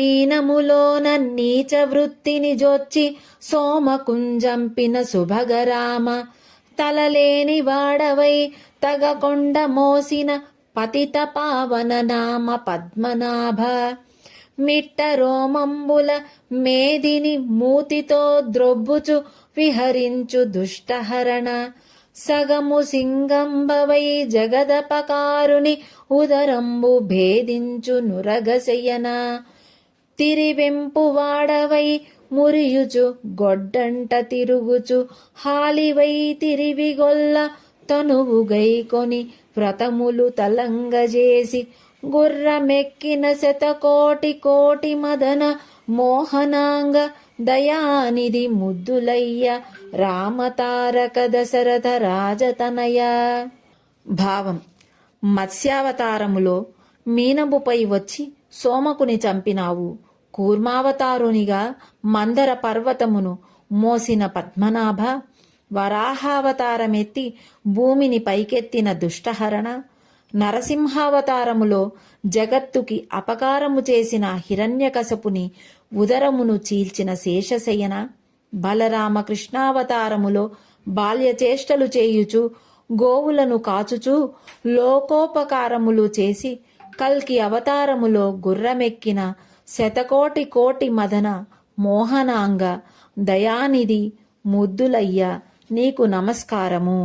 మీనములోన నీచ వృత్తిని జొచ్చి సోమకుంజంపిన సుభగరామ, తలలేని వాడవై తగకొండ మోసిన పతిత పావన నామ పద్మనాభ, మిట్ట రోమంబుల మేదిని మూతితో ద్రొబ్బుచు విహరించు దుష్టహరణ, సగము సింగంబవై జగదపకారుని ఉదరంబు భేదించు నురగశయన, తిరివెంపు వాడవై మురియుచు గొడ్డంట తిరుగుచు హాలివై తిరివిగొల్ల తనువుగైకొని వ్రతములు తలంగజేసి గుర్రమెక్కిన శతకోటి కోటి మదన మోహనాంగ దయానిధి ముద్దులయ్య రామతారక దశరథ రాజతనయ. భావం: మత్స్యావతారములో మీనముపై వచ్చి సోమకుని చంపినావు. కూర్మావతారునిగా మందర పర్వతమును మోసిన పద్మనాభ, వరాహావతారమెత్తి భూమిని పైకెత్తిన దుష్టహరణ, నరసింహావతారములో జగత్తుకి అపకారము చేసిన హిరణ్యకశపుని ఉదరమును చీల్చిన శేషశయన, బలరామకృష్ణావతారములో బాల్యచేష్టలు చేయుచు గోవులను కాచుచూ లోకోపకారములు చేసి కల్కి అవతారములో గుర్రమెక్కిన శతకోటి కోటి మదన మోహనాంగ దయానిధి ముద్దులయ్య నీకు నమస్కారము.